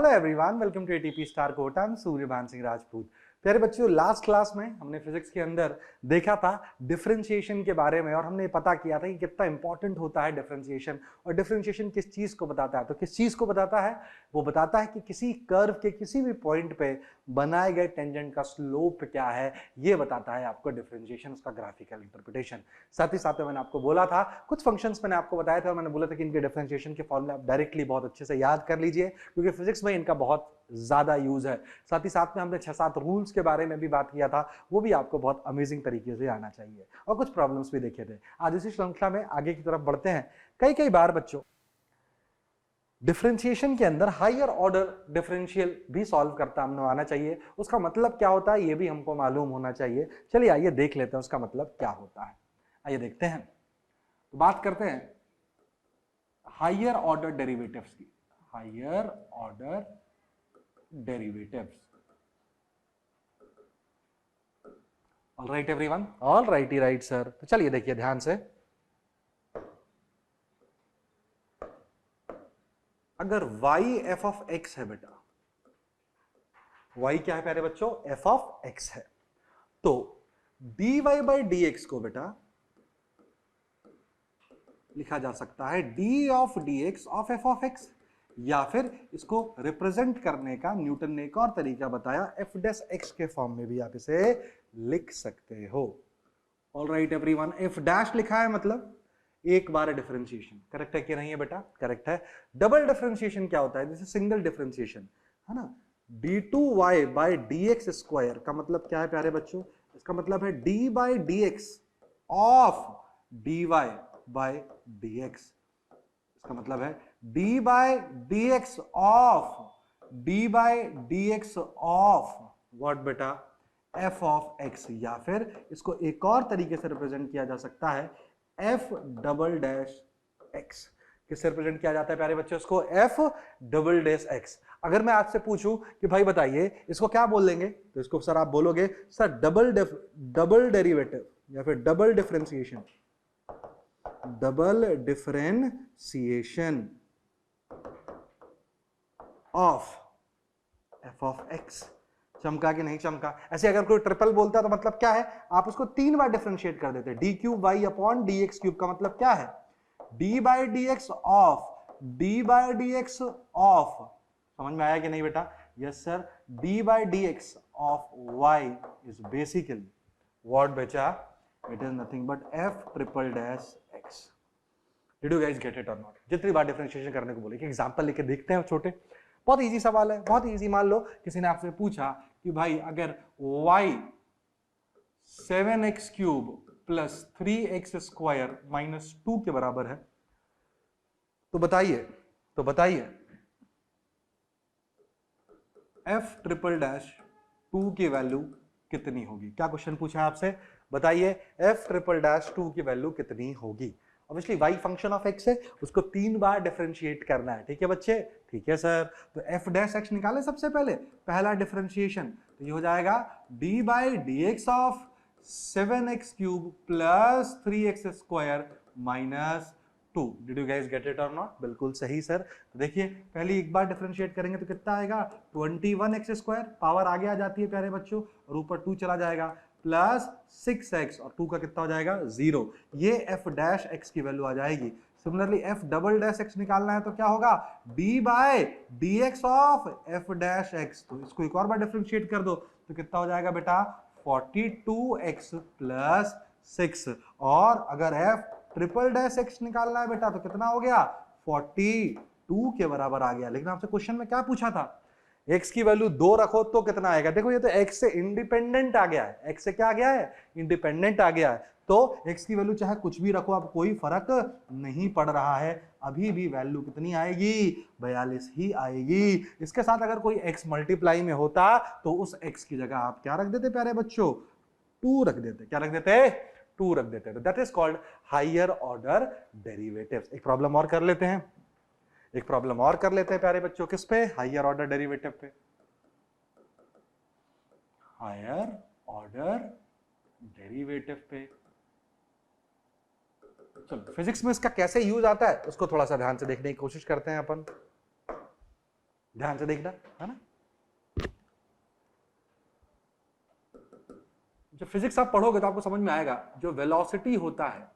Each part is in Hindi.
Hello everyone, welcome to ATP star Kota. I am Suryabhan Singh Rajput. प्यारे बच्चों, लास्ट क्लास में हमने फिजिक्स के अंदर देखा था डिफरेंशिएशन के बारे में और हमने पता किया था कि कितना इंपॉर्टेंट होता है डिफरेंशिएशन। और डिफरेंशिएशन किस चीज को बताता है? तो किस चीज को बताता है? वो बताता है कि किसी कर्व के किसी भी पॉइंट पे बनाए गए टेंजेंट का स्लोप क्या है, ये बताता है आपको डिफरेंशिएशन, उसका ग्राफिकल इंटरप्रिटेशन। साथ ही साथ में मैंने आपको बोला था कुछ फंक्शंस मैंने आपको बताए थे और मैंने बोला था कि इनके डिफरेंशिएशन के फॉर्मूले आप डायरेक्टली बहुत अच्छे से याद कर लीजिए, क्योंकि फिजिक्स में इनका बहुत ज्यादा यूज है। साथ ही साथ में हमने 6-7 रूल्स के बारे में भी बात किया था, वो भी आपको बहुत अमेजिंग तरीके से आना चाहिए, और कुछ प्रॉब्लम्स भी देखे थे। आज इसी श्रृंखला में आगे की तरफ बढ़ते हैं। कई बार बच्चों डिफरेंशिएशन के अंदर हायर ऑर्डर डिफरेंशियल भी सॉल्व करता हमने आना चाहिए। उसका मतलब क्या होता है ये भी हमको मालूम होना चाहिए। चलिए आइए देख लेते हैं उसका मतलब क्या होता है। आइए देखते हैं, तो बात करते हैं हायर ऑर्डर डेरिवेटिव्स की। Higher order derivatives. All right everyone, all righty right sir. तो चलिए देखिए ध्यान से, अगर y f ऑफ x है बेटा, y क्या है प्यारे बच्चों? f ऑफ x है, तो dy बाई dx को बेटा लिखा जा सकता है d of dx of f of x, या फिर इसको रिप्रेजेंट करने का न्यूटन ने एक और तरीका बताया, f डैश x के फॉर्म में भी आप इसे लिख सकते हो। All right everyone, f dash लिखा है मतलब एक बार डिफरेंशिएशन। करेक्ट है कि नहीं है बेटा? करेक्ट है। डबल डिफरेंशिएशन क्या होता है? जैसे सिंगल डिफरेंशिएशन है ना, d2y बाई dx स्क्वायर का मतलब क्या है प्यारे बच्चों? इसका मतलब है d by dx of dy by dx। इसका मतलब है d by dx of d by dx of what बेटा? f ऑफ x, या फिर इसको एक और तरीके से रिप्रेजेंट किया जा सकता है f डबल डैश x। किससे रिप्रेजेंट किया जाता है प्यारे बच्चों? इसको f डबल डैश x। अगर मैं आपसे पूछूं कि भाई बताइए इसको क्या बोल लेंगे, तो इसको सर आप बोलोगे सर डबल डेरिवेटिव या फिर double differentiation. Double differentiation of f of x। चमका कि नहीं चमका? ऐसे अगर कोई ट्रिपल बोलता है तो मतलब क्या है? आप उसको 3 बार डिफरेंशिएट कर देते हैं। D cube Y upon D X cube का मतलब क्या है? D by D X of D by D X of. समझ में आया कि नहीं बेटा? Yes sir. D by D X of Y is basically what बेटा? It is nothing but F triple dash X. Did you guys get it or not? जितनी बार डिफरेंशिएशन करने को बोले, एक एग्जांपल लेके देखते हैं छोटे। बहुत इजी सवाल है, बहुत इजी। मान लो किसी ने आपसे पूछा कि भाई अगर y 7x cube plus 3x square minus 2 के बराबर है, तो बताइए f ट्रिपल डैश 2 की वैल्यू कितनी होगी? क्या क्वेश्चन पूछा है आपसे? बताइए f ट्रिपल डैश 2 की वैल्यू कितनी होगी? Obviously y function of x है, उसको 3 बार डिफरेंशिएट करना है। ठीक है बच्चे? ठीक है सर। तो f डैश x निकाले सबसे पहले, पहला डिफरेंशिएशन, तो ये हो जाएगा d by D X of 7x cube plus 3x square minus 2। Did you guys get it or not? बिल्कुल सही सर। तो देखिए पहले एक बार डिफरेंशिएट करेंगे तो कितना आएगा? 21x स्क्वायर, पावर आगे आ जाती है प्यारे बच्चों, और ऊपर 2 चला जाएगा, प्लस 6x, और 2 का कितना हो जाएगा? 0। ये f डैश x की वैल्यू आ जाएगी। Similarly f double dash x निकालना है तो क्या होगा? d by dx of f dash x। तो इसको एक और बार डिफरेंशिएट कर दो तो कितना हो जाएगा बेटा? 42x plus 6। और अगर f ट्रिपल डैश x निकालना है बेटा तो कितना हो गया? 42 के बराबर आ गया। लेकिन आपसे क्वेश्चन में क्या पूछा था? x की वैल्यू 2 रखो तो कितना आएगा? देखो ये तो x से इंडिपेंडेंट आ गया है। x से क्या आ गया है? इंडिपेंडेंट आ गया है। तो x की वैल्यू चाहे कुछ भी रखो, अब कोई फर्क नहीं पड़ रहा है, अभी भी वैल्यू कितनी आएगी? 42 ही आएगी। इसके साथ अगर कोई x मल्टीप्लाई में होता तो उस x की जगह आप क्या रख देते प्यारे बच्चों? 2 रख देते। क्या रख देते? 2 रख देते। तो that is called higher order derivatives. एक प्रॉब्लम और कर लेते हैं, प्यारे बच्चों। किस पे? हायर ऑर्डर डेरिवेटिव पे। हायर ऑर्डर डेरिवेटिव पे। चलो फिजिक्स में इसका कैसे यूज आता है उसको थोड़ा सा ध्यान से देखने की कोशिश करते हैं अपन। ध्यान से देखना, है ना। जब फिजिक्स आप पढ़ोगे तो आपको समझ में आएगा, जो वेलोसिटी होता है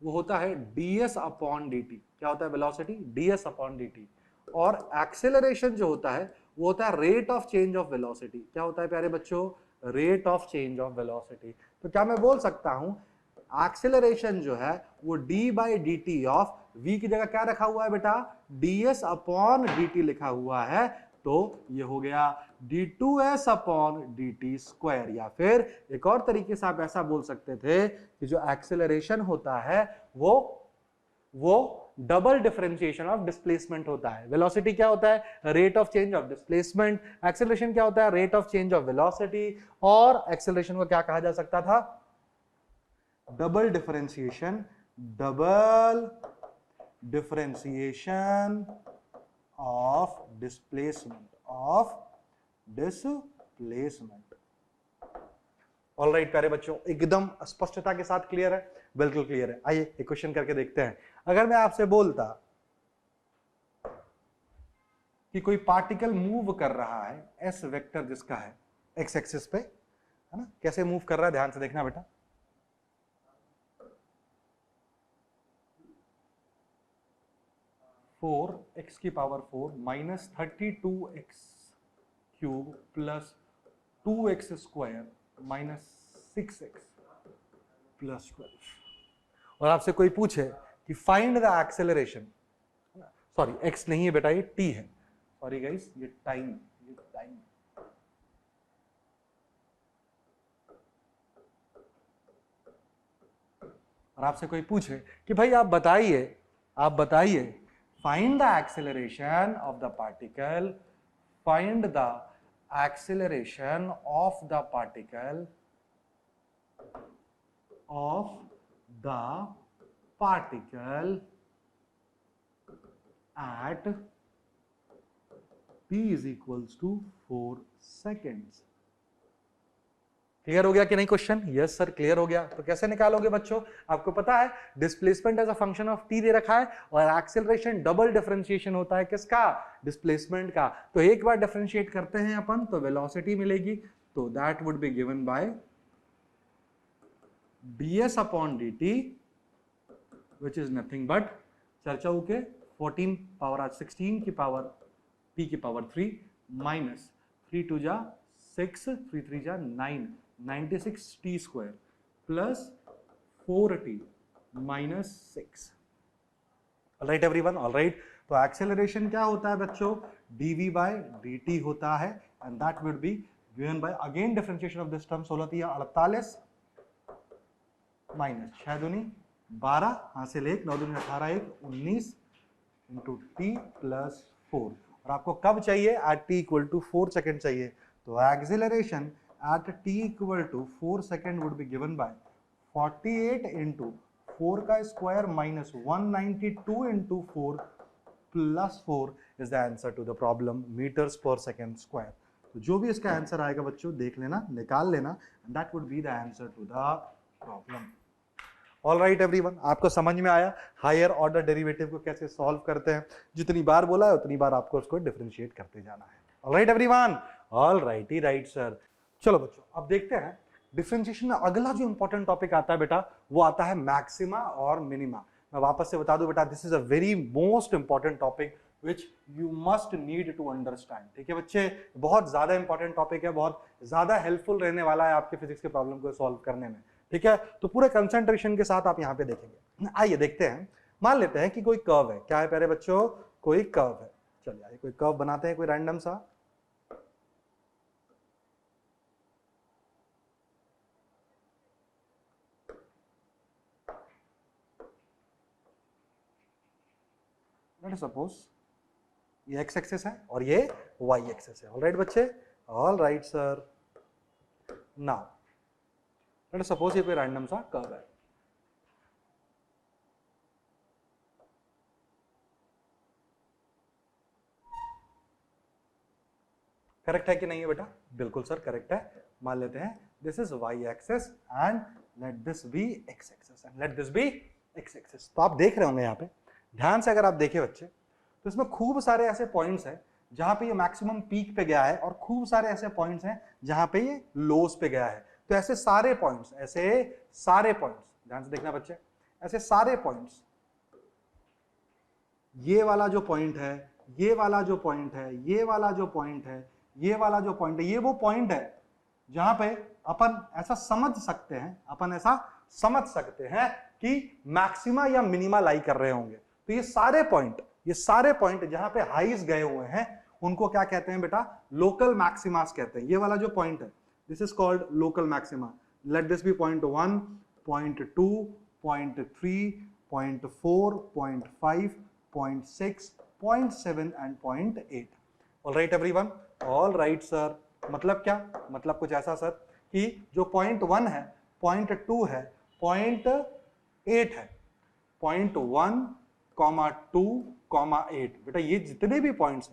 वो होता है ds अपॉन dt। क्या होता है वेलोसिटी? ds upon dt। और एक्सेलरेशन जो होता है वो होता है rate of change of velocity. क्या होता है प्यारे बच्चों? Rate of change of velocity. तो क्या मैं बोल सकता हूं एक्सेलरेशन जो है वो d by D T of v की जगह क्या रखा हुआ है बेटा? ds अपॉन dt लिखा हुआ है, तो ये हो गया d2s अपॉन dt स्क्वायर। या फिर एक और तरीके से आप ऐसा बोल सकते थे कि जो एक्सेलरेशन होता है वो डबल डिफरेंशिएशन ऑफ डिस्प्लेसमेंट होता है। वेलोसिटी क्या होता है? Rate of change of displacement. Acceleration क्या होता है? Rate of change of velocity. और एक्सेलरेशन को क्या कहा जा सकता था? Double differentiation of displacement alright प्यारे बच्चों, एकदम स्पष्टता के साथ क्लियर है? बिल्कुल क्लियर है। आइए एक क्वेश्चन करके देखते हैं। अगर मैं आपसे बोलता कि कोई पार्टिकल मूव कर रहा है एस वेक्टर जिसका है एक्स एक्सिस पे, है ना, कैसे मूव कर रहा है ध्यान से देखना बेटा। फोर एक्स की power 4 minus 32x cube plus 2x square minus 6x plus 12। और आपसे कोई पूछे कि find the acceleration, sorry x नहीं है बेटा, ये t है, सॉरी गाइस, ये टाइम और आपसे कोई पूछे कि भाई आप बताइए find the acceleration of the particle, find the acceleration of the particle at t is equals to 4 seconds। Clear हो गया कि नहीं क्वेश्चन? यस सर क्लियर हो गया। तो कैसे निकालोगे बच्चों? आपको पता है displacement as a function of T दे रखा है और एक्सेलरेशन डबल डिफरेंशिएशन होता है किसका? डिस्प्लेसमेंट का। तो एक बार डिफरेंशिएट करते हैं अपन तो वेलोसिटी मिलेगी, तो that would be given bye ds upon dt which is nothing but चर्चा के 14 पावर 16 की पावर t की पावर 3 माइनस 3 2 जा 6 3 3 जा 9 96 t square plus 4t minus 6। Alright everyone, alright. तो एक्सेलरेशन क्या होता है बच्चों? dv बाय dt होता है and that would be given bye again differentiation of this term 16 3 48 minus 6 दूनी 12 हासिल 1 9 दूनी 18 1 19 इंटू t प्लस 4। और आपको कब चाहिए? At t equal to 4 second चाहिए। तो acceleration at t equal to 4 second would be given by 48 into 4 का square minus 192 into 4 plus 4 is the answer to the problem meters per second square। तो जो भी इसका आंसर आएगा बच्चों देख लेना, निकाल लेना, and that would be the answer to the problem। All right everyone, आपको समझ में आया हायर ऑर्डर डेरिवेटिव को कैसे सॉल्व करते हैं? जितनी बार बोला है उतनी बार आपको उसको डिफरेंशिएट करते जाना है। All right everyone, all righty right sir. चलो बच्चों अब देखते हैं डिफरेंशिएशन में अगला जो इंपॉर्टेंट टॉपिक आता है बेटा, वो आता है मैक्सिमा और मिनिमा। मैं वापस से बता दूं बेटा, this is a very most important topic which you must need to understand. ठीक है बच्चे, बहुत ज्यादा इंपॉर्टेंट टॉपिक है, बहुत ज्यादा हेल्पफुल रहने वाला है आपके फिजिक्स के प्रॉब्लम को सॉल्व करने में। ठीक है, तो पूरे कंसंट्रेशन के साथ आप यहाँ पे देखेंगे। आइए देखते हैं, मान लेते हैं कि कोई कर्व है। क्या है प्यारे बच्चों? कोई कर्व है। चलिए आइए कोई कर्व बनाते हैं, कोई रैंडम सा। लेट अस सपोज ये एक्स एक्सिस है और ये वाई एक्सिस है। ऑलराइट बच्चे, all right sir. Now let us suppose ये कोई रैंडम सा कर्व है। करेक्ट है कि नहीं है बेटा? बिल्कुल सर करेक्ट है। मान लेते हैं this is Y axis and let this be X axis and let this be X axis. तो आप देख रहे होंगे यहाँ पे ध्यान से, अगर आप देखें बच्चे तो इसमें खूब सारे ऐसे पॉइंट्स हैं जहां पे ये मैक्सिमम पीक पे गया है और खूब सारे ऐसे पॉइंट्स हैं जहां पे ये लोस पे गया है। तो ऐसे सारे पॉइंट्स, ध्यान से देखना बच्चे, ऐसे सारे पॉइंट्स, ये वाला जो पॉइंट है, ये वाला जो पॉइंट है, ये वाला जो पॉइंट है, ये वाला जो पॉइंट है, ये वो पॉइंट है जहां पे अपन ऐसा समझ सकते हैं कि मैक्सिमा या मिनिमा लाई कर रहे होंगे। तो ये सारे पॉइंट जहां पे हाईज गए हुए हैं उनको क्या कहते हैं बेटा? लोकल मैक्सिमास कहते हैं। ये वाला जो पॉइंट है, this is called local maxima. Let this be point 1, point 2, point 3, point 4, point 5, point 6, point 7 and point 8। All right everyone? All right sir. मतलब क्या? मतलब कुछ ऐसा सर कि जो पॉइंट 1 है, पॉइंट 2 है, पॉइंट 8 है, पॉइंट 1, 2, 8, बेटा ये जितने भी पॉइंट्स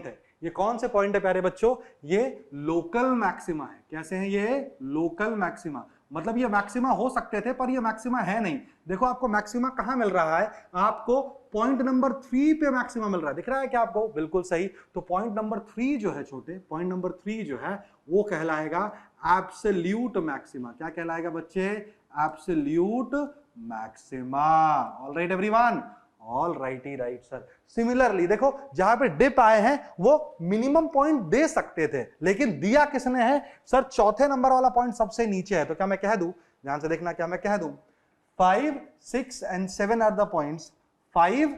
हैं, ये कौन से पॉइंट है प्यारे बच्चों? ये लोकल मैक्सिमा है। कैसे हैं ये? Local maxima. मतलब ये मैक्सिमा हो सकते थे पर ये मैक्सिमा है नहीं। देखो आपको मैक्सिमा कहां मिल रहा है? आपको पॉइंट नंबर 3 पे मैक्सिमा मिल रहा है। दिख रहा है क्या आपको? बिल्कुल सही। तो पॉइंट नंबर 3 जो है छोटे, पॉइंट नंबर 3 जो है वो कहलाएगा एब्सोल्यूट मैक्सिमा। क्या कहलाएगा बच्चे? Absolute maxima. All right everyone? All righty right sir. Similarly देखो जहां पे डिप आए हैं वो मिनिमम पॉइंट दे सकते थे, लेकिन दिया किसने है? सर चौथे नंबर वाला पॉइंट सबसे नीचे है। तो क्या मैं कह दूं, ध्यान से देखना, क्या मैं कह दूं, 5, 6 and 7 are the points, 5,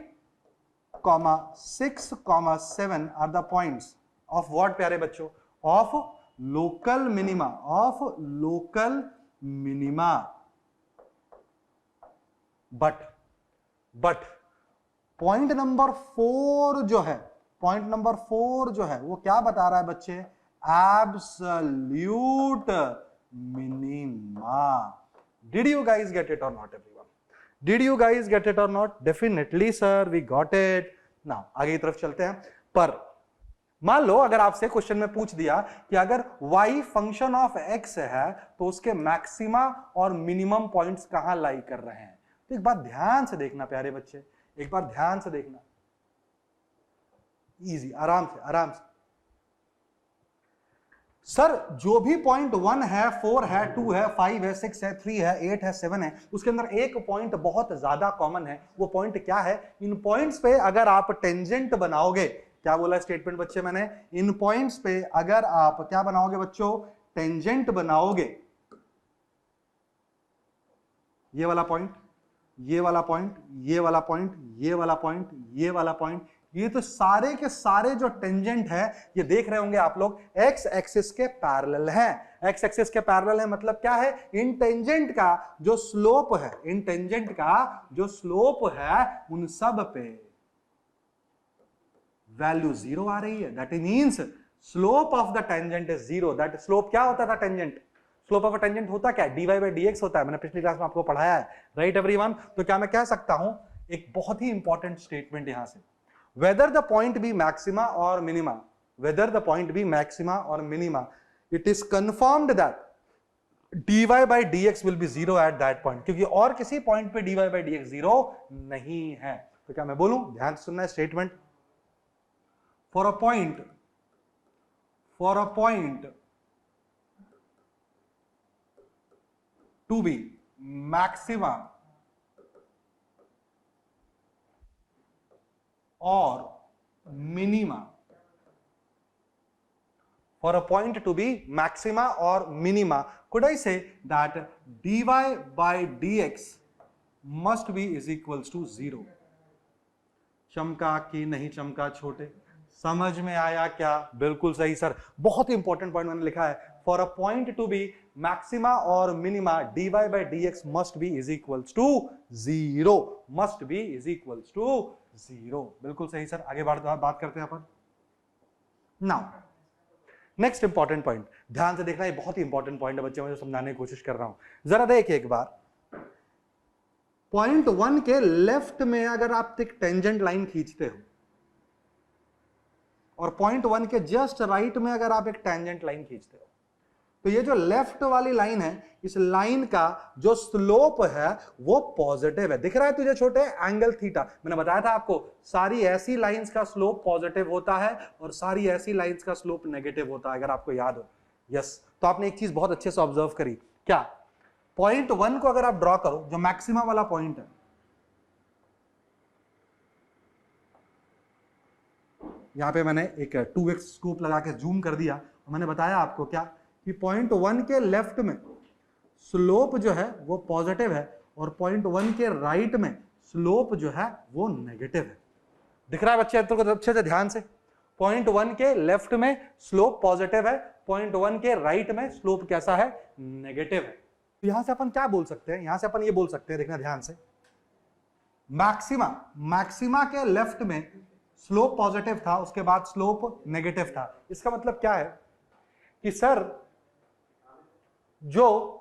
6, 7 are the points of what प्यारे बच्चों? Of local minima, but point number 4 जो है, वो क्या बता रहा है बच्चे? Absolute minima. Did you guys get it or not everyone? Did you guys get it or not? Definitely sir, we got it. Now आगे की तरफ चलते हैं। पर मान लो अगर आपसे क्वेश्चन में पूछ दिया कि अगर y फंक्शन ऑफ x है तो उसके मैक्सिमा और मिनिमम पॉइंट्स कहां लाई कर रहे हैं? तो एक बात ध्यान से देखना प्यारे बच्चे, एक बार ध्यान से देखना, इजी, आराम से। सर जो भी पॉइंट 1 है, 4 है, 2 है, 5 है, 6 है, 3 है, 8 है, 7 है, उसके अंदर एक पॉइंट बहुत ज्यादा कॉमन है। वो पॉइंट क्या है? इन पॉइंट्स पे अगर आप टेंजेंट बनाओगे, क्या बोला स्टेटमेंट बच्चे मैंने? इन पॉइंट्स पे अगर आप क्या बनाओगे बच्चों? टेंजेंट बनाओगे। ये वाला पॉइंट, ये वाला पॉइंट, ये वाला पॉइंट, ये वाला पॉइंट, ये वाला पॉइंट, ये तो सारे के सारे जो टेंजेंट है, ये देख रहे होंगे आप लोग, एक्स एक्सिस के पैरेलल हैं। एक्स एक्सिस के पैरेलल है मतलब क्या है? इन टेंजेंट का जो स्लोप है, उन सब पे वैल्यू 0 आ रही है। That means slope of the tangent is 0। That slope क्या होता था? Tangent, slope of a tangent होता क्या है? dy by dx होता है। मैंने पिछली क्लास में आपको पढ़ाया है, राइट एवरीवन? तो क्या मैं कह सकता हूं एक बहुत ही इंपॉर्टेंट स्टेटमेंट यहां से, whether the point be maxima or minima, it is confirmed that dy by dx will be 0 at that point, क्योंकि और किसी पॉइंट पे dy by dx 0 नहीं है। तो क्या मैं बोलूं? ध्यान से सुनना है statement. for a point to be maxima or minima, for a point to be maxima or minima, could I say that dy by dx must be is equals to 0? चमका कि नहीं चमका छोटे? समझ में आया क्या? बिल्कुल सही सर। बहुत ही इंपॉर्टेंट पॉइंट मैंने लिखा है, for a point to be maxima और minima dy by dx must be is equals to 0, बिल्कुल सही सर। आगे बात करते हैं अपन। नाउ नेक्स्ट इंपॉर्टेंट पॉइंट, ध्यान से देखना, ये बहुत ही इंपॉर्टेंट पॉइंट है बच्चे, मैं समझाने की कोशिश कर रहा हूं, जरा देखिए एक बार। पॉइंट 1 के लेफ्ट में अगर आप एक टेंजेंट लाइन खींचते हो और पॉइंट 1 के जस्ट राइट में अगर आप एक टेंजेंट लाइन खींचते हो, तो ये जो लेफ्ट वाली लाइन है, इस लाइन का जो स्लोप है वो पॉजिटिव है। दिख रहा है तुझे छोटे, एंगल थीटा। मैंने बताया था आपको सारी ऐसी लाइंस का स्लोप पॉजिटिव होता है और सारी ऐसी लाइंस का स्लोप नेगेटिव होता है, अगर आपको याद हो। यस, तो आपने एक चीज बहुत अच्छे से ऑब्जर्व करी, क्या पॉइंट 1 को अगर आप ड्रॉ करो, जो मैक्सिमा वाला पॉइंट है, यहां पे मैंने एक 2x स्कोप लगा के जूम कर दिया और मैंने बताया आपको क्या कि पॉइंट 1 के लेफ्ट में स्लोप जो है वो पॉजिटिव है और पॉइंट 1 के राइट में स्लोप जो है वो नेगेटिव है। दिख रहा है बच्चे तो अच्छे से ध्यान से, पॉइंट 1 के लेफ्ट में स्लोप पॉजिटिव है, पॉइंट 1 के राइट में स्लोप कैसा है, नेगेटिव है। तो यहां से अपन क्या बोल सकते हैं, यहां से अपन ये बोल सकते हैं, देखना ध्यान से, मैक्सिमा के लेफ्ट में स्लोप पॉजिटिव था, उसके बाद स्लोप नेगेटिव था। इसका मतलब क्या है कि सर जो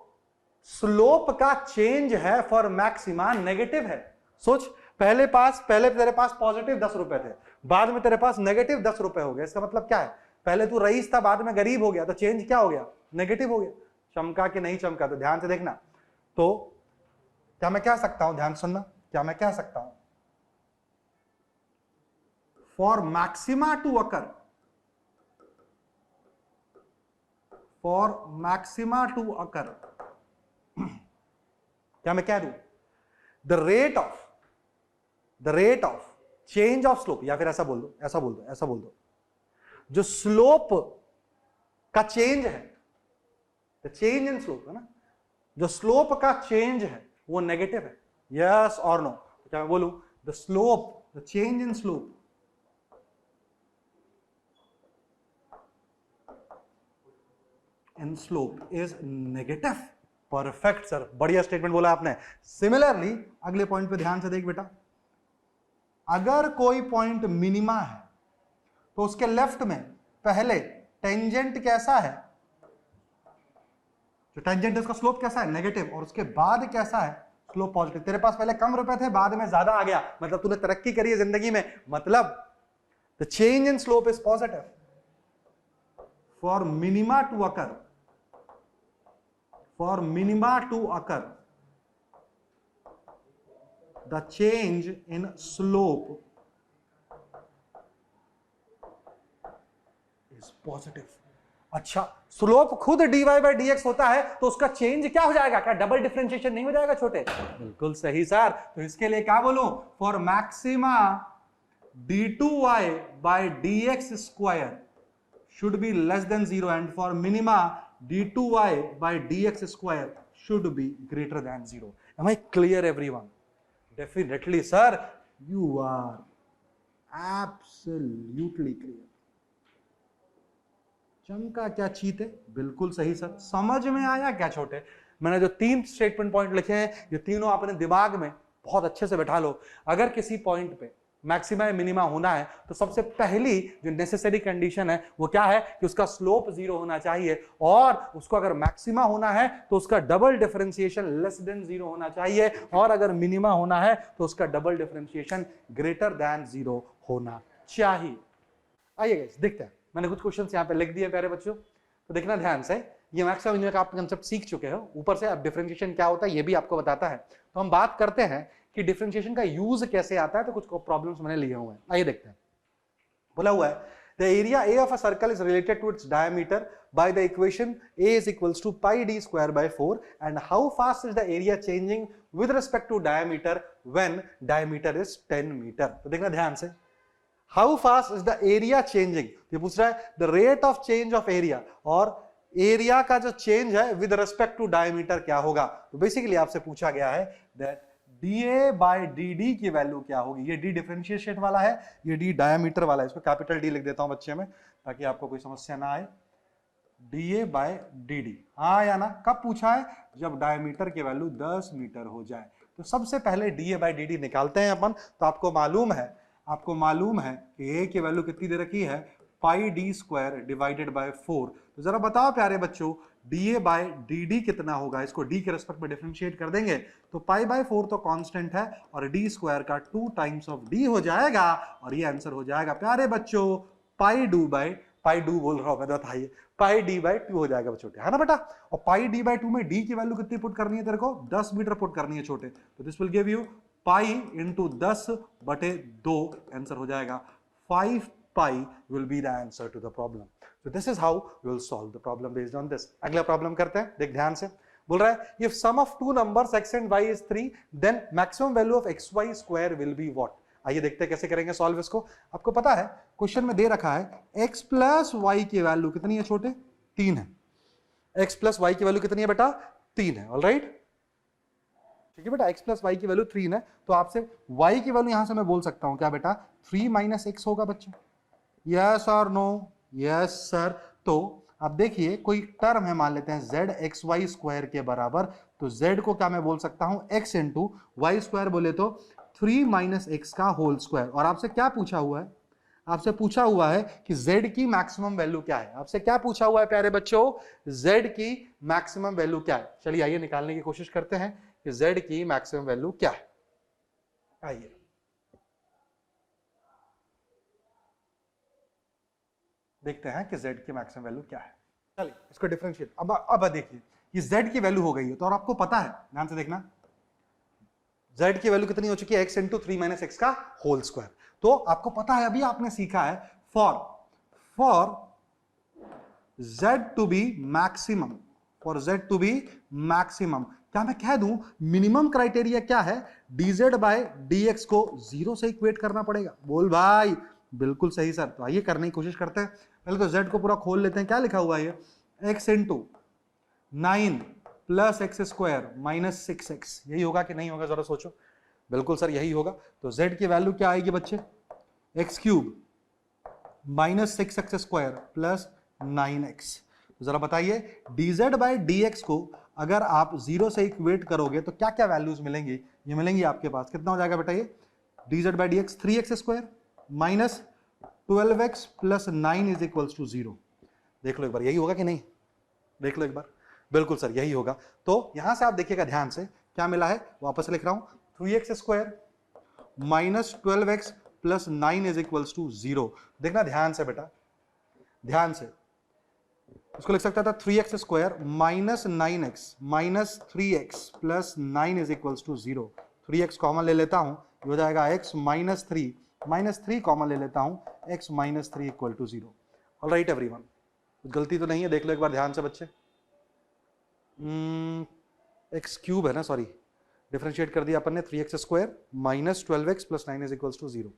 स्लोप का चेंज है फॉर मैक्सिमा नेगेटिव है। सोच, पहले तेरे पास पॉजिटिव 10 रुपए थे, बाद में तेरे पास नेगेटिव 10 रुपए हो गए। इसका मतलब क्या है, पहले तू रईस था, बाद में गरीब हो गया, तो चेंज क्या हो गया, नेगेटिव हो गया। चमका कि नहीं चमका, तो ध्यान से देखना। तो क्या मैं कह सकता हूं, ध्यान सुनना, क्या मैं कह सकता हूं, for maxima to occur, क्या मैं कह दूं, the rate of change of slope, या फिर ऐसा बोल दो, जो स्लोप का चेंज है, द चेंज इन स्लोप है ना, जो स्लोप का चेंज है वो नेगेटिव है। यस और नो, क्या मैं बोलूं, the change in slope in slope is negative। Perfect sir, बढ़िया स्टेटमेंट बोला आपने। सिमिलरली अगले पॉइंट पे ध्यान से देख बेटा, अगर कोई पॉइंट मिनिमा है तो उसके लेफ्ट में पहले टेंजेंट कैसा है, जो टेंजेंट उसका स्लोप कैसा है, नेगेटिव, और उसके बाद कैसा है, स्लोप पॉजिटिव। तेरे पास पहले कम रुपए थे, बाद में ज्यादा आ गया, मतलब तूने तरक्की करी है जिंदगी में, मतलब the change in slope is positive. For minima to occur, the change in slope is positive। अच्छा, स्लोप खुद dy by dx होता है तो उसका चेंज क्या हो जाएगा, क्या डबल डिफरेंशिएशन नहीं हो जाएगा छोटे? बिल्कुल सही सर। तो इसके लिए क्या बोलूं, for maxima d2y by dx square should be less than 0 and for minima d2y by dx square should be greater than 0। Am I clear everyone? Definitely sir, you are absolutely clear। चमका क्या चीते, बिल्कुल सही सर। समझ में आया क्या छोटे? मैंने जो 3 स्टेटमेंट पॉइंट लिखे हैं, ये तीनों अपने दिमाग में बहुत अच्छे से बैठा लो। अगर किसी पॉइंट पे मैक्सिमा या मिनिमा होना है तो सबसे पहली जो नेसेसरी कंडीशन है वो क्या है कि उसका स्लोप 0 होना चाहिए, और उसको अगर मैक्सिमा होना है तो उसका डबल डिफरेंशिएशन लेस देन 0 होना चाहिए, और अगर मिनिमा होना है तो उसका डबल डिफरेंशिएशन ग्रेटर देन 0 होना चाहिए। आइए गाइस देखते हैं, मैंने कुछ क्वेश्चंस यहाँ पे लिख दिए प्यारे बच्चों, तो देखना ध्यान से। ये मैक्सिमा मिनिमा का आप कंसेप्ट सीख चुके हो, ऊपर से अब डिफरेंशिएशन क्या होता है ये भी आपको बताता है। तो हम बात करते हैं कि डिफरेंशिएशन का यूज कैसे आता है, तो कुछ प्रॉब्लम्स मैंने लिए हुए हैं, आइए देखते हैं। बोला हुआ है the area A of a circle is related to its diameter by the equation A is equals to pi D square by 4 and how fast is the area changing with respect to diameter when diameter is 10 meter. तो देखना ध्यान से, how fast is the area changing, ये पूछ रहा है the rate of change of area, और एरिया का जो चेंज है विद रिस्पेक्ट टू डायमीटर क्या होगा। तो बेसिकली आपसे पूछा गया है दैट dA by dd की वैल्यू क्या होगी। ये d डिफरेंशिएशन वाला है, ये d डायमीटर वाला है, इसको कैपिटल D लिख देता हूं बच्चे में ताकि आपको कोई समस्या ना आए। dA by dd, हाँ या ना, कब पूछा है, जब डायमीटर की वैल्यू 10 मीटर हो जाए। तो सबसे पहले dA by dd निकालते हैं अपन। तो आपको मालूम है कि a की वैल्यू कितनी दे रखी है, पाई डी स्क्वायर डिवाइडेड बाय 4। तो जरा बताओ प्यारे बच्चों, dA बाय dd कितना होगा, इसको d के रेस्पेक्ट में डिफरेंशिएट कर देंगे तो पाई बाय 4 तो कांस्टेंट है और d स्क्वायर का 2 टाइम्स ऑफ d हो जाएगा, और ये आंसर हो जाएगा प्यारे बच्चों पाई डू बाय पाई डू बोल रहा हूं मैं, बताइए पाई डी बाई टू हो जाएगा छोटे, है ना बेटा। और पाई डी बाई टू में डी की वैल्यू कितनी पुट करनी है तेरे को, 10 मीटर पुट करनी है छोटे, तो this will give you pi into 10/2, answer हो जाएगा 5 pi will be the answer to the problem. So this is how we will solve the problem based on this। अगला प्रॉब्लम करते हैं, देख ध्यान से। बोल रहा है if sum of two numbers x and y is 3 then maximum value of xy square will be what। आइए देखते हैं कैसे करेंगे सॉल्व इसको। आपको पता है क्वेश्चन में दे रखा है x प्लस वाई की वैल्यू कितनी है छोटे, 3 है। x प्लस वाई की वैल्यू कितनी है बेटा, 3 है। ऑलराइट, ठीक है बेटा, x प्लस वाई की वैल्यू 3 है, तो आपसे y की वैल्यू यहां से मैं बोल सकता हूं क्या बेटा, 3 माइनस x होगा बच्चे, यस और नो, यस सर। तो अब देखिए कोई टर्म है, मान लेते हैं z एक्स वाई स्क्वायर के बराबर, तो z को क्या मैं बोल सकता हूं, x इंटू वाई स्क्वायर बोले तो 3 माइनस एक्स का होल स्क्वायर। और आपसे क्या पूछा हुआ है, आपसे पूछा हुआ है कि z की मैक्सिमम वैल्यू क्या है। आपसे क्या पूछा हुआ है प्यारे बच्चों, z की मैक्सिमम वैल्यू क्या है। चलिए आइए निकालने की कोशिश करते हैं कि z की मैक्सिमम वैल्यू क्या है। आइए देखते हैं कि z की मैक्सिमम वैल्यू क्या है। चलिए इसको डिफरेंशिएट, अब देखिए ये z की वैल्यू हो गई है, तो और आपको पता है, ध्यान से देखना, z की वैल्यू कितनी हो चुकी है, x इंटू 3 माइनस एक्स का होल स्क्वायर। तो आपको पता है, अभी आपने सीखा है for z to be maximum, for z to be maximum, क्या मैं कह दूं मिनिमम क्राइटेरिया क्या है, dz बाय dx को 0 से इक्वेट करना पड़ेगा। बोल भाई, बिल्कुल सही सर। तो आइए करने की कोशिश करते हैं। पहले तो z को पूरा खोल लेते हैं, क्या लिखा हुआ है, x into 9 plus x square minus 6x, यही होगा कि नहीं होगा, जरा सोचो। बिल्कुल सर यही होगा। तो z की वैल्यू क्या आएगी बच्चे, x cube minus 6x square plus 9x। तो जरा बताइए dz बाई dx को अगर आप 0 से इक्वेट करोगे तो क्या क्या वैल्यूज मिलेंगी, ये मिलेंगी आपके पास, कितना हो जाएगा बेटा ये, dz by dx 3x square minus 12x plus 9 is equals to 0। देख लो एक बार, यही होगा कि नहीं, देख लो एक बार। बिल्कुल सर यही होगा। तो यहां से आप देखिएगा ध्यान से, क्या मिला है, वापस लिख रहा हूं, 3x square minus 12x plus 9 is equals to 0। देखना ध्यान से बेटा, ध्यान से, इसको लिख सकता था 3x square minus 9x minus 3x plus 9 is equals to 0। 3x common ले लेता हूं, ये हो जाएगा x माइनस 3 कॉमन ले लेता हूं, x minus 3 equal to 0। All right everyone, गलती तो नहीं है, देख लो एक बार ध्यान से बच्चे। एक्स क्यूब है ना, सॉरी, डिफरेंशिएट कर दिया अपन ने, 3x square minus 12x plus 9 is equals to 0।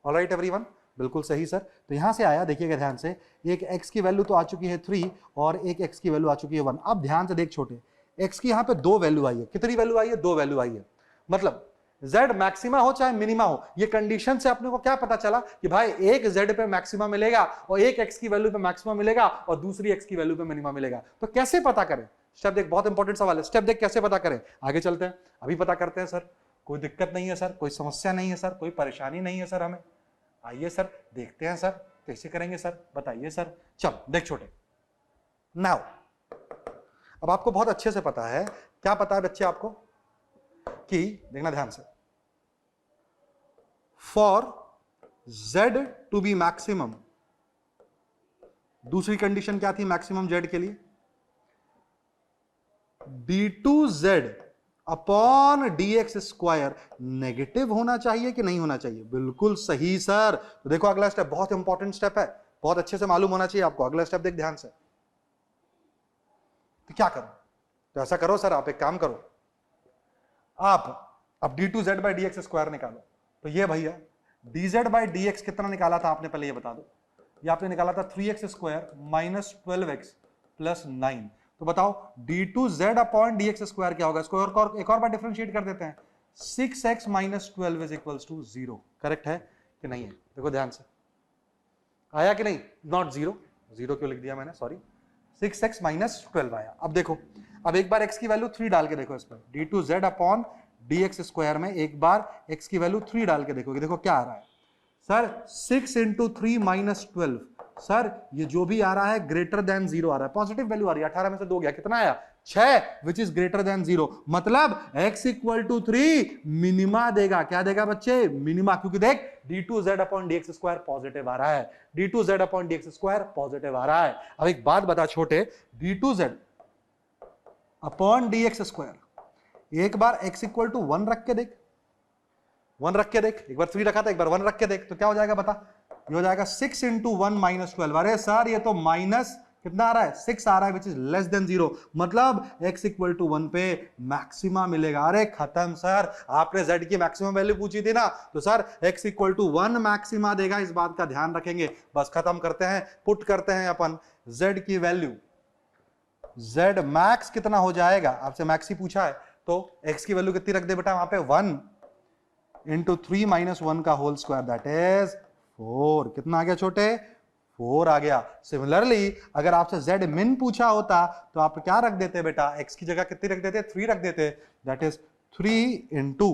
All right everyone, बिल्कुल सही सर। तो यहां से आया, देखिएगा ध्यान से, एक x की वैल्यू तो आ चुकी है 3 और एक x की वैल्यू आ चुकी है 1। अब ध्यान से देख छोटे, x की यहां पे 2 वैल्यू आई है, कितनी वैल्यू आई है, 2 वैल्यू आई है। मतलब z मैक्सिमा हो चाहे मिनिमा हो, ये कंडीशन से अपने को क्या पता चला कि भाई एक z पे मैक्सिमा मिलेगा और एक x की वैल्यू पे मैक्सिमा मिलेगा और दूसरी x की वैल्यू पे मिनिमा मिलेगा। तो कैसे पता करें, स्टेप देख, बहुत इंपॉर्टेंट सवाल है, स्टेप देख कैसे पता करें। आगे चलते हैं, अभी पता करते हैं सर। कोई दिक्कत नहीं है सर, कोई समस्या नहीं है सर, कोई परेशानी नहीं है सर हमें। आइए सर देखते हैं सर कैसे करेंगे सर, बताइए सर। चल देख छोटे, नाउ अब आपको बहुत अच्छे से पता है, क्या पता है बच्चे आपको, कि देखना ध्यान से, for z to be maximum, दूसरी कंडीशन क्या थी मैक्सिमम z के लिए, d2z upon dx square negative होना चाहिए कि नहीं होना चाहिए। बिल्कुल सही सर। तो देखो अगला स्टेप बहुत इंपॉर्टेंट स्टेप है, बहुत अच्छे से मालूम होना चाहिए आपको। अगला स्टेप देख ध्यान से, तो क्या करो, तो ऐसा करो सर, आप एक काम करो, आप अब d2z बाई dx स्क्वायर निकालो। तो ये भैया dz बाई dx कितना निकाला था आपने, पहले ये बता दो। ये आपने निकाला था 3x square minus 12x plus 9। तो बताओ d2z अपॉन dx स्क्वायर क्या होगा, इसको एक और बार डिफरेंशिएट कर देते हैं, 6x minus 12 is equals to 0। Correct है कि नहीं है, देखो ध्यान से, आया कि नहीं, नॉट 0 क्यों लिख दिया मैंने, सॉरी, 6x माइनस 12 आया। अब देखो, अब एक बार x की वैल्यू 3 डाल के देखो इस पर, d2z अपॉन dx स्क्वायर में एक बार x की वैल्यू 3 डाल के देखोगे, देखो क्या आ रहा है सर, 6 इंटू 3 माइनस 12। सर ये जो भी आ रहा है ग्रेटर देन 0 आ रहा है, पॉजिटिव वैल्यू आ रही है, 18 में से 2 गया, कितना आया 6, विच इज ग्रेटर देन 0। मतलब x इक्वल टू 3 मिनिमा देगा, क्या देगा बच्चे, मिनिमा, क्योंकि देख d2z upon dx square positive आ रहा है, d2z upon dx square positive आ रहा है। अब एक बात बता छोटे, d2z अपॉन dx स्क्वायर, एक बार x इक्वल टू 1 रख के देख, 1 रख के देख, एक बार 3 रखा था, एक बार 1 रख के देख, तो क्या हो जाएगा बता, ये हो जाएगा 6 इंटू 1 माइनस 12। अरे सर ये तो माइनस कितना आ रहा है, 6 आ रहा है, विच इज लेस देन 0, मतलब x इक्वल टू 1 पे मैक्सिमा मिलेगा। अरे खत्म सर, आपने z की मैक्सिमम वैल्यू पूछी थी ना, तो sir x equal to 1 maxima देगा, इस बात का ध्यान रखेंगे। बस खत्म करते हैं, पुट करते हैं अपन z की वैल्यू, z मैक्स कितना हो जाएगा, आपसे मैक्स ही पूछा है, तो x की वैल्यू कितनी रख दे बेटा वहां पे, 1 इंटू 3 माइनस 1 का होल स्क्वायर, दैट इज 4। कितना आ गया छोटे, 4 आ गया। सिमिलरली अगर आपसे z min पूछा होता तो आप क्या रख देते बेटा, x की जगह कितनी रख देते, 3 रख देते, that is 3 into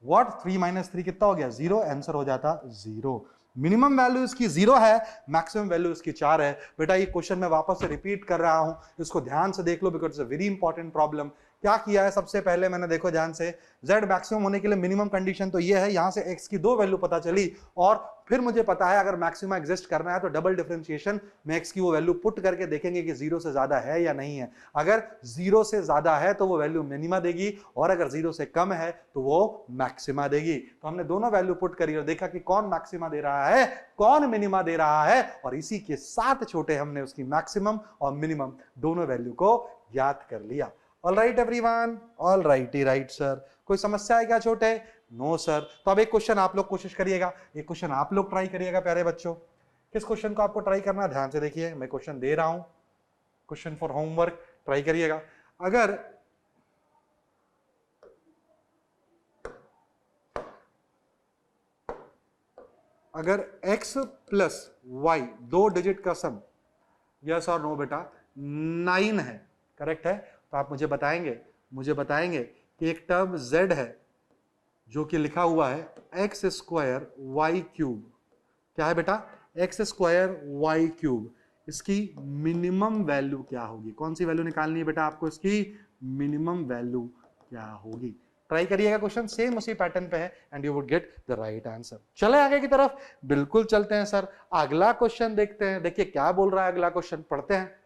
what, 3 minus 3 कितना हो गया, 0, आंसर हो जाता 0। मिनिमम वैल्यू इसकी 0 है, मैक्सिमम वैल्यू इसकी 4 है। बेटा ये क्वेश्चन मैं वापस से रिपीट कर रहा हूं, इसको ध्यान से देख लो because it's a very important problem. क्या किया है, सबसे पहले मैंने देखो ध्यान से, z मैक्सिमम होने के लिए मिनिमम कंडीशन तो ये है, यहां से x की 2 वैल्यू पता चली, और फिर मुझे पता है अगर मैक्सिमा एग्जिस्ट करना है तो डबल डिफरेंशिएशन में x की वो वैल्यू पुट करके देखेंगे कि 0 से ज्यादा है या नहीं है। अगर 0 से ज्यादा है तो वो वैल्यू मिनिमा देगी, और अगर 0 से कम है तो वो मैक्सिमा देगी। तो हमने दोनों वैल्यू पुट करी और देखा कि कौन मैक्सिमा दे रहा है, कौन मिनिमा दे रहा है, और इसी के साथ छोटे हमने उसकी मैक्सिमम और मिनिमम दोनों वैल्यू को याद कर लिया। All right everyone, all righty right sir, कोई समस्या है क्या छोटे, नो सर। तो अब एक क्वेश्चन आप लोग कोशिश करिएगा, एक क्वेश्चन आप लोग ट्राई करिएगा प्यारे बच्चों। किस क्वेश्चन को आपको ट्राई करना है, ध्यान से देखिए, मैं क्वेश्चन दे रहा हूं, क्वेश्चन फॉर होमवर्क, ट्राई करिएगा। अगर x प्लस y 2 डिजिट का सम, यस और नो बेटा, 9 है, करेक्ट है, तो आप मुझे बताएंगे कि एक टर्म z है जो कि लिखा हुआ है एक्स स्क्वायर वाई क्यूब, क्या है बेटा, एक्स स्क्वायर वाई क्यूब, इसकी मिनिमम वैल्यू क्या होगी, कौन सी वैल्यू निकालनी है बेटा आपको, इसकी मिनिमम वैल्यू क्या होगी। ट्राई करिएगा, क्वेश्चन सेम उसी पैटर्न पे है and you would get the right answer. चले आगे की तरफ, बिल्कुल चलते हैं सर, अगला क्वेश्चन देखते हैं, देखिए क्या बोल रहा है अगला क्वेश्चन, पढ़ते हैं।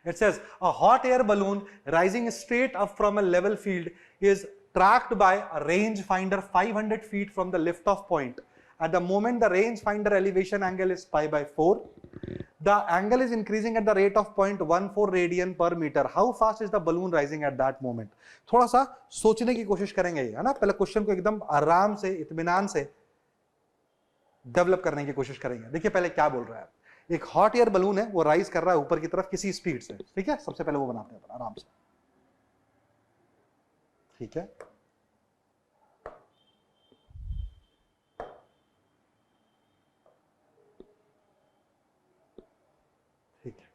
It says a hot air balloon rising straight up from a level field is tracked by a range finder 500 feet from the lift-off point. At the moment the range finder elevation angle is pi by 4. The angle is increasing at the rate of 0.14 radian per meter. How fast is the balloon rising at that moment? थोड़ा सा सोचने की कोशिश करेंगे, है ना, पहले क्वेश्चन को एकदम आराम से, इत्मीनान से डेवलप करने की कोशिश करेंगे। देखिए पहले क्या बोल रहा है, एक हॉट एयर बलून है, वो राइज कर रहा है ऊपर की तरफ किसी स्पीड से, ठीक है, सबसे पहले वो बनाते हैं आराम से, ठीक है। ठीक है,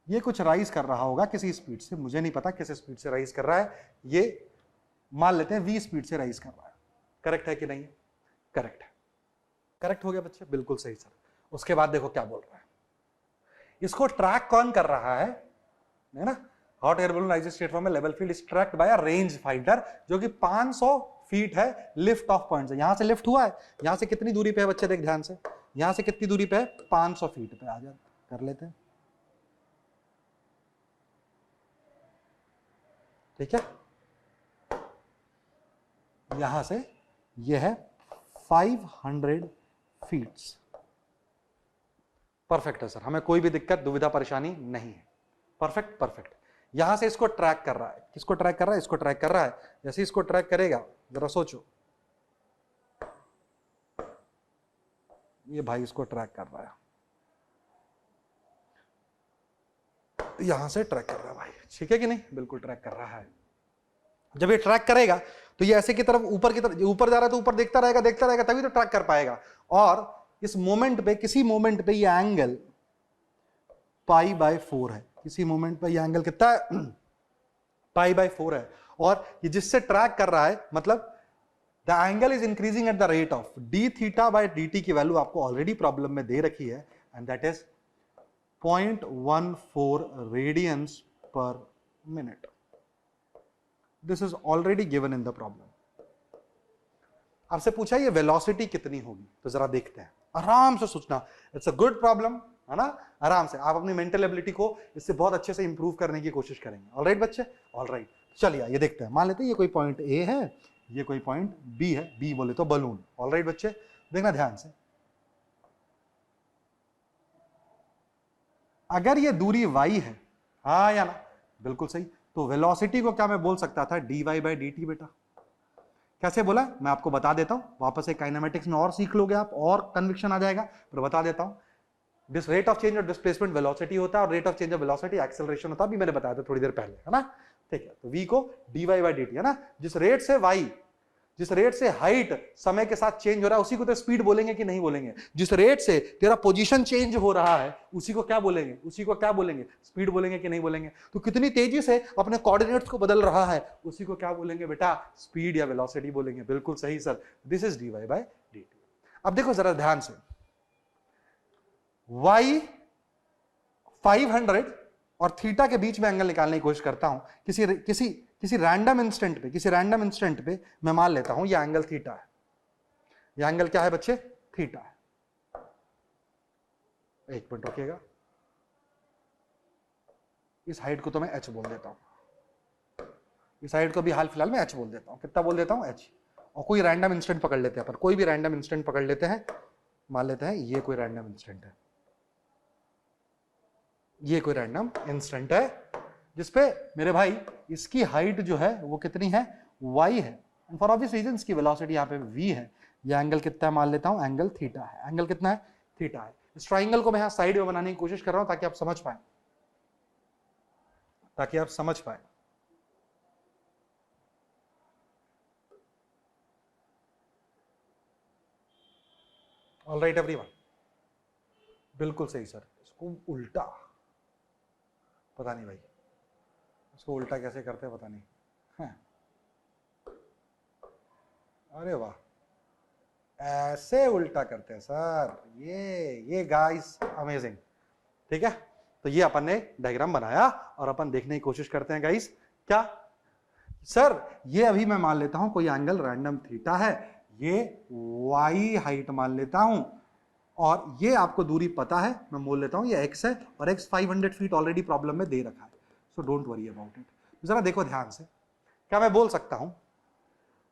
ये कुछ राइज कर रहा होगा किसी स्पीड से, मुझे नहीं पता किस स्पीड से राइज कर रहा है, ये मान लेते हैं v स्पीड से राइज कर रहा है, करेक्ट है कि नहीं, करेक्ट है, करेक्ट हो गया बच्चे, बिल्कुल सही सर। उसके बाद देखो क्या बोल रहा है, इसको ट्रैक कौन कर रहा है ना, hot air balloon rising straight from a level field is tracked by a range finder, जो कि 500 फीट है लिफ्ट ऑफ पॉइंट से। यहां से लिफ्ट हुआ है, यहां से कितनी दूरी पे है बच्चे, देख ध्यान से, यहां से कितनी दूरी पे है, 500 फीट पे, आ जा कर लेते हैं, ठीक है, यहां से ये है 500 फीट्स, परफेक्ट है सर, हमें कोई भी दिक्कत दुविधा परेशानी नहीं है, परफेक्ट परफेक्ट। यहां से इसको ट्रैक कर रहा है, किसको ट्रैक कर रहा है, इसको ट्रैक कर रहा है, जैसे इसको ट्रैक करेगा, जरा सोचो, ये भाई इसको ट्रैक कर रहा है, यहां से ट्रैक कर रहा है भाई, ठीक है कि नहीं, बिल्कुल ट्रैक कर रहा है। जब ये ट्रैक करेगा तो ये ऐसे की तरफ, ऊपर की तरफ, ऊपर जा रहा है तो ऊपर देखता रहेगा तभी तो ट्रैक कर पाएगा। और इस मोमेंट पे, किसी मोमेंट पे ये एंगल पाई बाय 4 है, किसी मोमेंट पे ये एंगल कितना है, पाई बाय 4 है, और ये जिससे ट्रैक कर रहा है, मतलब the angle is increasing at the rate of D theta by D T की वैल्यू आपको ऑलरेडी प्रॉब्लम में दे रखी है, एंड दैट इज 0.14 रेडियंस पर minute. This is already given in the problem. आपसे पूछा ये वेलोसिटी कितनी होगी, तो जरा देखते हैं, आराम से सोचना, इट्स अ गुड प्रॉब्लम, है ना, आराम से आप अपनी मेंटल एबिलिटी को इससे बहुत अच्छे से इंप्रूव करने की कोशिश करेंगे। ऑलराइट बच्चे, ऑलराइट, चलिए ये देखते हैं। मान लेते हैं ये कोई पॉइंट ए है, ये कोई पॉइंट बी है, बी बोले तो बलून। ऑलराइट बच्चे, देखना ध्यान से, अगर ये दूरी y है, हाँ या ना, बिल्कुल सही, तो वेलोसिटी को क्या मैं बोल सकता था, dy बाई डी टी। बेटा कैसे बोला मैं आपको बता देता हूं, वापस एक काइनेमेटिक्स में और सीख लोगे आप और कन्विक्शन आ जाएगा, पर बता देता हूं। This rate of change of displacement velocity होता है और rate of change of velocity acceleration होता है, अभी मैंने बताया था थोड़ी देर पहले, है ना, ठीक है। तो v को dy बाई डी टी, है ना, जिस रेट से y, जिस रेट से हाइट समय के साथ चेंज हो रहा है उसी को तो स्पीड बोलेंगे कि नहीं बोलेंगे, जिस रेट से तेरा पोजीशन चेंज हो रहा है उसी को क्या बोलेंगे, उसी को क्या बोलेंगे, स्पीड बोलेंगे कि नहीं बोलेंगे। तो कितनी तेजी से अपने कोऑर्डिनेट्स को बदल रहा है उसी को क्या बोलेंगे बेटा, स्पीड या वेलोसिटी बोलेंगे। बिल्कुल सही sir, this is dy by D T. अब देखो जरा ध्यान से, y 500 और थीटा के बीच में एंगल निकालने की कोशिश करता हूं, किसी रैंडम इंस्टेंट पे मैं मान लेता हूं ये एंगल थीटा है। ये एंगल क्या है बच्चे, थीटा है। एक मिनट रुकिएगा, इस हाइट को तो मैं h बोल देता हूं, इस हाइट को भी हाल फिलहाल में h बोल देता हूं। कितना बोल देता हूं, h। और कोई रैंडम इंस्टेंट पकड़ लेते हैं, पर कोई भी रैंडम इंस्टेंट पकड़ लेते हैं, मान लेते हैं ये कोई रैंडम इंस्टेंट है, ये कोई रैंडम इंस्टेंट है जिसपे मेरे भाई इसकी हाइट जो है वो कितनी है, y है, फॉर ऑब्वियस रीजंस की वेलोसिटी यहाँ पे v है। ये एंगल कितना है मान लेता हूं, एंगल थीटा है। एंगल कितना है, थीटा है। इस ट्राइंगल को मैं यहाँ साइड में बनाने की कोशिश कर रहा हूं ताकि आप समझ पाए, ताकि आप समझ पाए। ऑलराइट एवरीवन, बिल्कुल सही सर। इसको उल्टा, पता नहीं भाई इसको उल्टा कैसे करते हैं, पता नहीं है। अरे वाह, ऐसे उल्टा करते हैं सर, ये गाइस अमेजिंग। ठीक है, तो ये अपन ने डायग्राम बनाया और अपन देखने की कोशिश करते हैं गाइस। क्या सर, ये अभी मैं मान लेता हूं कोई एंगल रैंडम थीटा है, ये y हाइट मान लेता हूं, और ये आपको दूरी पता है, मैं बोल लेता हूं ये x है, और x 500 फीट ऑलरेडी प्रॉब्लम में दे रखा है, so don't worry about it. जरा देखो ध्यान से, क्या मैं बोल सकता हूं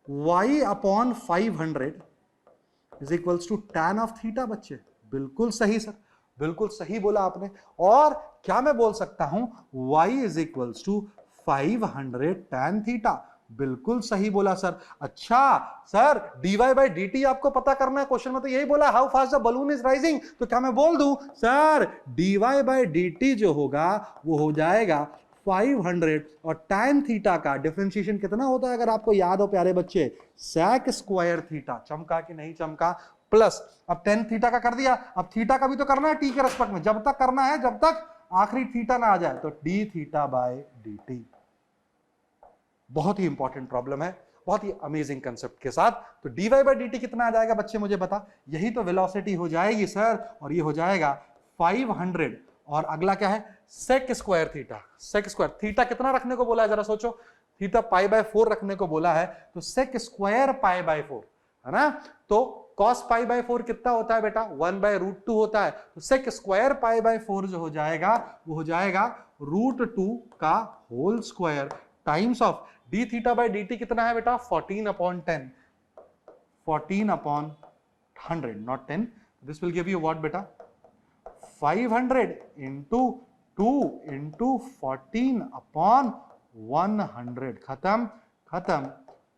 y upon 500 is equals to tan of theta. बच्चे बिल्कुल सही सर, बिल्कुल सही बोला आपने। और क्या मैं बोल सकता हूं y is equals to 500 tan theta, बिल्कुल सही बोला सर। अच्छा sir, dy by D T आपको पता करना है, क्वेश्चन में तो यही बोला how fast the balloon is rising, तो क्या मैं बोल दूं sir dy by D T जो होगा वो हो जाएगा 500, और tan थीटा का डिफरेंशिएशन कितना होता है अगर आपको याद हो प्यारे बच्चे, sec स्क्वायर थीटा। चमका कि नहीं चमका, प्लस अब tan थीटा का कर दिया, अब थीटा का भी तो करना है t के रेस्पेक्ट में, जब तक करना है जब तक आखिरी थीटा ना आ जाए, तो d theta by D T. बहुत ही इंपॉर्टेंट प्रॉब्लम है, बहुत ही अमेजिंग कंसेप्ट के साथ। तो dy बाई डी टी कितना आ जाएगा बच्चे मुझे बता, यही तो वेलोसिटी हो जाएगी सर, और ये हो जाएगा 500, और अगला क्या है sec square theta. sec square theta कितना रखने को बोला है जरा सोचो, थीटा पाई बाय 4 रखने को बोला है, तो sec स्क्वायर पाई बाय 4 है ना, तो cos पाई बाय 4 कितना होता है बेटा, 1/√2 होता है, तो sec स्क्वायर पाई बाय 4 जो हो जाएगा वो हो जाएगा √2 का whole square times of d theta by D T कितना है बेटा, 14/10, 14/100 not 10। This will give you what बेटा, 500 into 2 into 14/100। खत्म खत्म,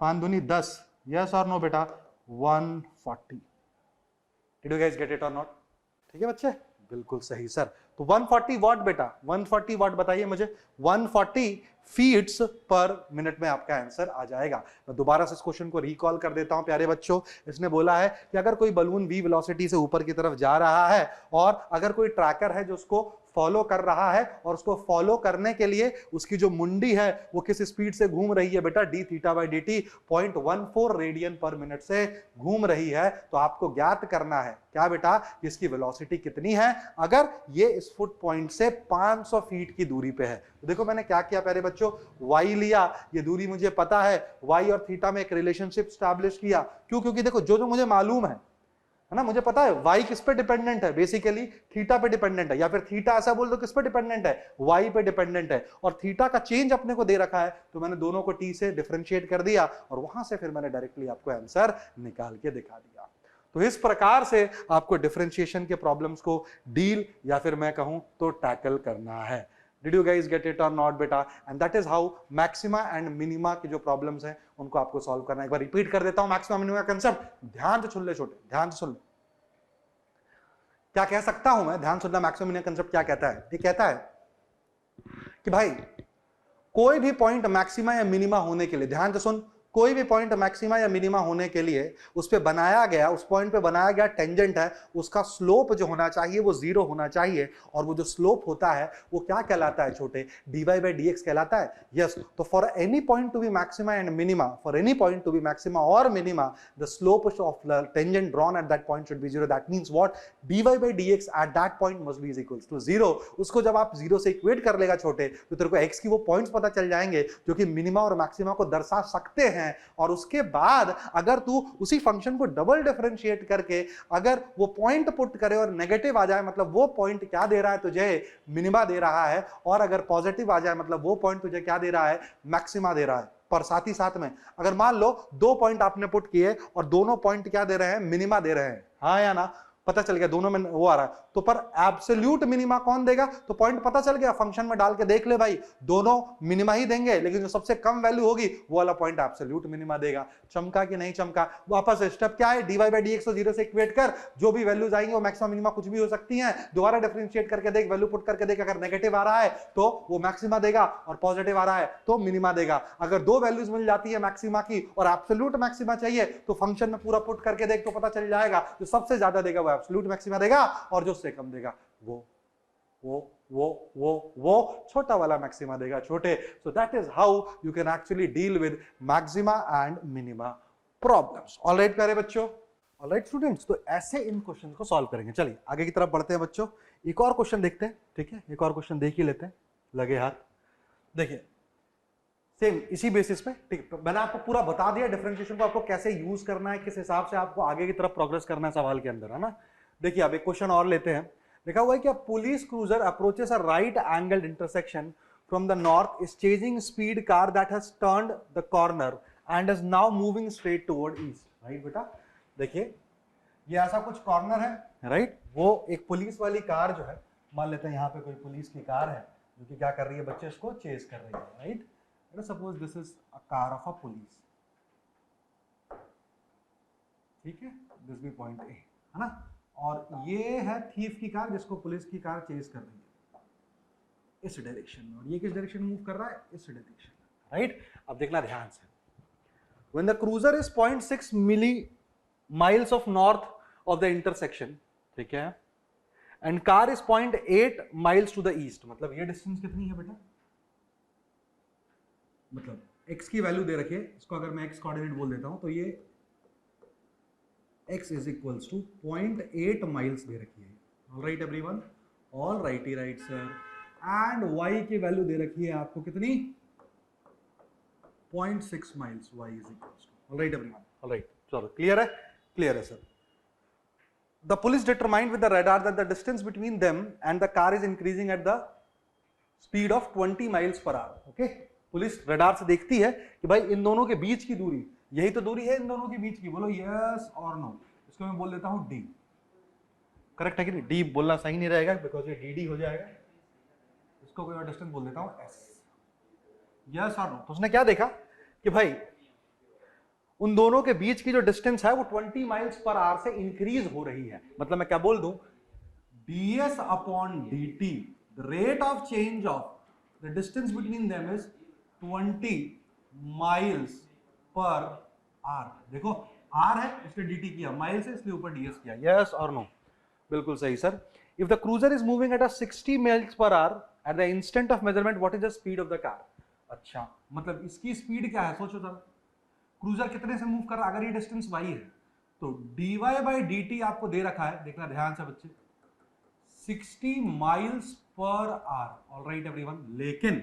5 दूनी 10, यस और नो बेटा, 140। Did you guys get it or not? ठीक है बच्चे, बिल्कुल सही सर। तो 140 वॉट बेटा, 140 वॉट बताइए मुझे, 140 फीट्स पर मिनट में आपका आंसर आ जाएगा। मैं दोबारा से इस क्वेश्चन को रिकॉल कर देता हूं प्यारे बच्चों। इसने बोला है कि अगर कोई बलून v वेलोसिटी से ऊपर की तरफ जा रहा है और अगर कोई ट्रैकर है जो उसको फॉलो कर रहा है और उसको फॉलो करने के लिए उसकी जो मुंडी है वो किस स्पीड से घूम रही है बेटा, D theta by D T 0.14 radian पर मिनट से घूम रही है। तो आपको ज्ञात करना है क्या बेटा, इसकी वेलोसिटी कितनी है अगर ये इस फुट पॉइंट से 500 फीट की दूरी पे है। तो देखो मैंने क्या किया प्यारे बच्चों, y लिया, ये दूरी मुझे पता है, y और थीटा में एक रिलेशनशिप स्टैब्लिश किया। क्यों? क्योंकि देखो जो जो मुझे मालूम है ना, मुझे पता है y किस पे डिपेंडेंट है, बेसिकली थीटा पे डिपेंडेंट है, या फिर थीटा ऐसा बोल दो किस पे डिपेंडेंट है, y पे डिपेंडेंट है, और थीटा का चेंज अपने को दे रखा है, तो मैंने दोनों को t से डिफरेंशिएट कर दिया और वहां से फिर मैंने डायरेक्टली आपको आंसर निकाल के दिखा दिया। तो इस प्रकार से आपको डिफरेंशिएशन के प्रॉब्लम्स को डील या फिर मैं कहूं तो टैकल करना है। Did you guys get it or not बेटा? And that is how maxima and minima की जो प्रॉब्लम्स हैं उनको आपको सॉल्व करना है। एक बार रिपीट कर देता हूं मैक्सिमा मिनिमा कंसेप्ट, ध्यान से सुन ले छोटे, ध्यान से सुन ले। क्या कह सकता हूं मैं, ध्यान सुनना, मैक्सिमा मिनिमा कंसेप्ट क्या कहता है? ये कहता है कि भाई कोई भी पॉइंट मैक्सिमा या मिनिमा होने के लिए, ध्यान से सुन, कोई भी पॉइंट मैक्सिमा या मिनिमा होने के लिए उस पे बनाया गया, उस पॉइंट पे बनाया गया टेंजेंट है, उसका स्लोप जो होना चाहिए वो 0 होना चाहिए। और वो जो स्लोप होता है वो क्या कहलाता है छोटे, dy by dx कहलाता है। यस, तो for any point to be maxima and minima, for any point to be maxima और minima, the slope of the tangent drawn at that point should be 0। That means what, dy by dx at that point must be equals to 0। उसको जब आप 0 से इक्वेट कर लेगा छोटे, तो तेरे को x की वो पॉइंट्स पता चल जाएंगे जो कि मिनिमा और मैक्सिमा को दर्शा सकते हैं। और उसके बाद अगर तू उसी फंक्शन को डबल डिफरेंशिएट करके अगर वो पॉइंट पुट करे और नेगेटिव आ जाए, मतलब वो पॉइंट क्या दे रहा है तुझे, मिनिमा दे रहा है, और अगर पॉजिटिव आ जाए मतलब वो पॉइंट तुझे क्या दे रहा है, मैक्सिमा दे रहा है। पर साथ ही साथ में अगर मान लो 2 पॉइंट आपने पुट किए और दोनों पॉइंट क्या दे रहे हैं, मिनिमा दे रहे हैं, हाँ या ना, पता चल गया दोनों में वो आ रहा है, तो पर एब्सोल्यूट मिनिमा कौन देगा, तो पॉइंट पता चल गया, फंक्शन में डाल के देख ले भाई, दोनों मिनिमा ही देंगे, लेकिन जो सबसे कम वैल्यू होगी वो वाला पॉइंट एब्सोल्यूट मिनिमा देगा। चमका कि नहीं चमका? वापस स्टेप क्या है, dy by dx को 0 से इक्वेट कर, जो भी वैल्यूज आएंगे वो मैक्सिमा मिनिमा कुछ भी हो सकती हैं, दोबारा डिफरेंशिएट करके देख, वैल्यू पुट करके देख, अगर नेगेटिव आ रहा है तो वो मैक्सिमा देगा और पॉजिटिव आ रहा है तो मिनिमा देगा। अगर 2 वैल्यूज मिल जाती है मैक्सिमा की और एब्सोल्यूट मैक्सिमा चाहिए तो फंक्शन में पूरा पुट करके देख, तो पता चल जाएगा जो सबसे ज्यादा देगा वो एब्सोल्यूट मैक्सिमा देगा और जो उससे कम देगा वो छोटा वाला मैक्सिमा देगा छोटे। So that is how you can actually deal with maxima and minima problems. Alright प्यारे बच्चों, ऑलराइट स्टूडेंट्स, तो ऐसे इन क्वेश्चन को सॉल्व करेंगे। चलिए आगे की तरफ बढ़ते हैं बच्चों, एक और क्वेश्चन देखते हैं, ठीक है, एक और क्वेश्चन देख ही लेते हैं, लगे हाथ। देखिए सेम इसी बेसिस पे, ठीक, मैंने आपको पूरा बता दिया डिफरेंशिएशन को आपको कैसे यूज करना है, किस हिसाब से आपको आगे की तरफ प्रोग्रेस करना है सवाल के अंदर, है ना। देखिए अब एक क्वेश्चन और लेते हैं, लिखा हुआ है कि police cruiser approaches a right angled intersection from the north, is chasing speed car that has turned the corner and is now moving straight toward east. Right बेटा, देखिए ये ऐसा कुछ कॉर्नर है, राइट, वो एक पुलिस वाली कार जो है, मान लेते हैं यहाँ पे कोई पुलिस की कार है जो कि क्या कर रही है बच्चे, इसको चेज कर रही है, right. Suppose this is a car of a police, ठीक है, दिस भी पॉइंट ए, है ना, और ये है थीफ की कार जिसको पुलिस की कार चेज कर रही है इस डायरेक्शन में, और ये किस डायरेक्शन में मूव कर रहा है, इस डायरेक्शन में, राइट। अब देखना ध्यान से, when the cruiser is 0.6 miles of north of the intersection, ठीक है, and car is 0.8 miles to the east, मतलब ये डिस्टेंस कितनी है बेटा, मतलब x की वैल्यू दे रखिए, इसको अगर मैं x कोऑर्डिनेट बोल देता हूं तो ये x is equals to 0.8 miles दे रखी है। All right everyone, all righty right sir, and y की वैल्यू दे रखी है आपको कितनी, 0.6 miles, y is equals to, all right everyone, all right, चलो क्लियर है, क्लियर है sir. The police determined with the radar that the distance between them and the car is increasing at the speed of 20 miles per hour, okay? Police radar से देखती है कि भाई इन दोनों के बीच की दूरी, यही तो दूरी है इन दोनों के बीच की, बोलो यस और नो। इसको मैं बोल देता हूं डी, करेक्ट है कि नहीं, डी बोलना सही नहीं रहेगा बिकॉज ये डी डी हो जाएगा, इसको कोई और डिस्टेंस बोल देता हूं एस, यस और नो। तो उसने क्या देखा कि भाई उन दोनों के बीच की जो डिस्टेंस है वो 20 माइल्स पर आवर से इंक्रीज हो रही है, मतलब मैं क्या बोल दूं, ds upon dt, the rate of change of the distance between them is 20 miles per hour. देखो आर है इसलिए dt किया, माइल्स है इसलिए ऊपर ds किया, यस और नो, बिल्कुल सही sir. If the cruiser is moving at 60 meals per hour at the instant of measurement, what is the speed of the car? अच्छा, मतलब इसकी स्पीड क्या है, सोचो जरा, क्रूजर कितने से मूव कर रहा है, अगर ये डिस्टेंस y है तो dy बाई dt आपको दे रखा है, देखना ध्यान से बच्चे, 60 miles per hour. All right everyone, लेकिन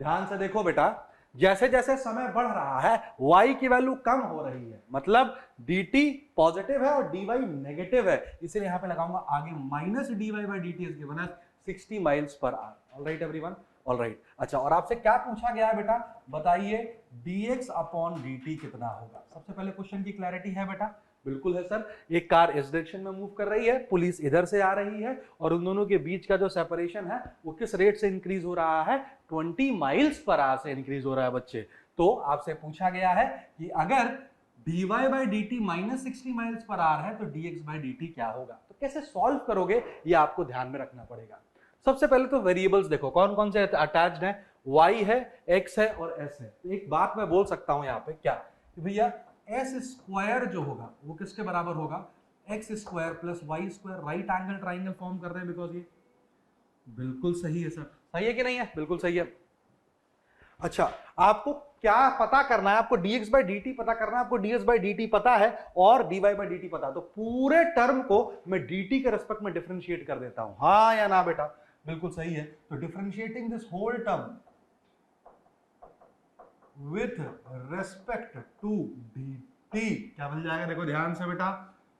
ध्यान से देखो बेटा, जैसे जैसे समय बढ़ रहा है y की वैल्यू कम हो रही है, मतलब dt पॉजिटिव है और dy नेगेटिव है, इसलिए यहां पे लगाऊंगा आगे minus dy by dt is given as 60 miles per hour. All right everyone, all right. अच्छा, और आपसे क्या पूछा गया है बेटा, बताइए dx अपॉन dt कितना होगा। सबसे पहले क्वेश्चन की क्लैरिटी है बेटा? बिल्कुल है सर। एक कार इस डायरेक्शन में मूव कर रही है, पुलिस इधर से आ रही है, और उन दोनों के बीच का जो सेपरेशन है वो किस रेट से इंक्रीज हो रहा है? 20 माइल्स पर आवर से इंक्रीज हो रहा है बच्चे। तो आपसे पूछा गया है कि अगर dy by dt minus 60 miles per our है तो dx बाई dt क्या होगा। तो कैसे सॉल्व करोगे ये आपको ध्यान में रखना पड़ेगा। सबसे पहले तो वेरिएबल्स देखो कौन कौन से अटैच्ड है, y है, x है और s है। तो एक बात मैं बोल सकता हूं यहाँ पे, क्या कि भैया एस स्क्वायर जो होगा वो किसके बराबर होगा? X square plus Y square. Right angle triangle form कर रहे हैं बिकॉज ये बिल्कुल सही है सर, सही है कि नहीं है? बिल्कुल सही है। अच्छा, आपको क्या पता करना है? आपको dx बाई dt पता करना है, आपको ds बाई dt पता है और dy बाई dt पता है, तो पूरे टर्म को मैं dt के रेस्पेक्ट में डिफरेंशिएट कर देता हूं, हाँ या ना बेटा? बिल्कुल सही है। तो differentiating this whole term with respect to dt क्या बन जाएगा? देखो ध्यान से बेटा,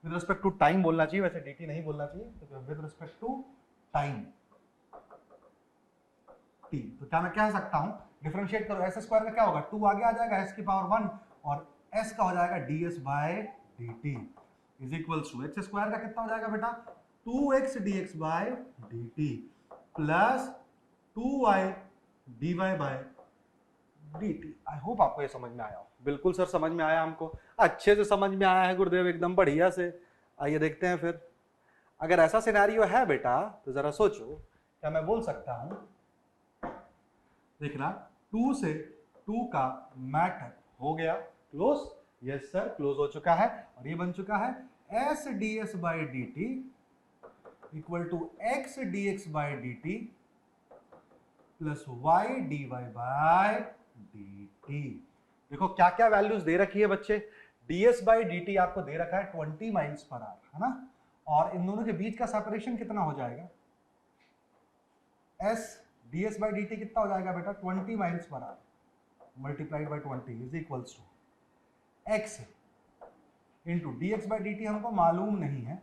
with respect to टाइम बोलना चाहिए, वैसे dt नहीं बोलना चाहिए, तो with respect to time t। तो क्या मैं कह सकता हूं, डिफरेंशिएट करो, s स्क्वायर का क्या होगा? 2 आगे आ जाएगा, s की पावर 1, और s का हो जाएगा ds by dt is equals to x square का कितना हो जाएगा बेटा? 2x dx by dt plus 2y dy by dt। I hope आपको ये समझ में आया हो। बिल्कुल सर समझ में आया, हमको अच्छे से समझ में आया है गुरुदेव, एकदम बढ़िया से। आइए देखते हैं फिर, अगर ऐसा सिनेरियो है बेटा तो जरा सोचो, क्या मैं बोल सकता हूं, देखना 2 से 2 का मैटर हो गया क्लोज। यस सर, क्लोज हो चुका है, और ये बन चुका है s ds by dt equal to x dx by dt plus y dy by dt। देखो क्या क्या वैल्यूज दे रखी है बच्चे, ds बाई dt आपको दे रखा है 20 माइल्स पर आवर, है ना, और इन दोनों के बीच का सेपरेशन कितना हो जाएगा? s ds बाई dt कितना हो जाएगा बेटा? 20 miles per hour multiplied by 20 is equals to x into dx by dt हमको मालूम नहीं है,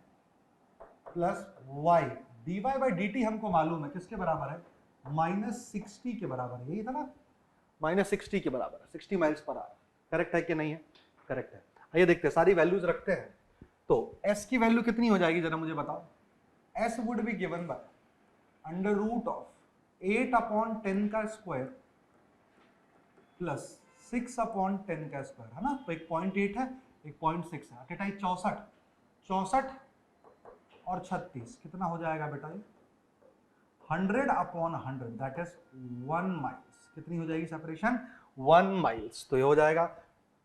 plus y dy by dt हमको मालूम है, किसके बराबर है? -60 के बराबर है, यही था ना, -60 के बराबर है, 60 माइल्स पर आवर। करेक्ट है कि नहीं है? करेक्ट है। आइए देखते हैं, सारी वैल्यूज रखते हैं। तो s की वैल्यू कितनी हो जाएगी जरा मुझे बताओ? s would be given by under root of 8 upon 10 का स्क्वायर प्लस 6 अपॉन 10 का स्क्वायर, है ना। तो एक 0.8 है, एक 0.6 है, अटेटाई 64, 64 और 36 कितना हो जाएगा बेटा? ये 100 अपॉन 100 दैट इज 1 माइल्स। कितनी हो जाएगी सेपरेशन? 1 माइल्स। तो ये हो जाएगा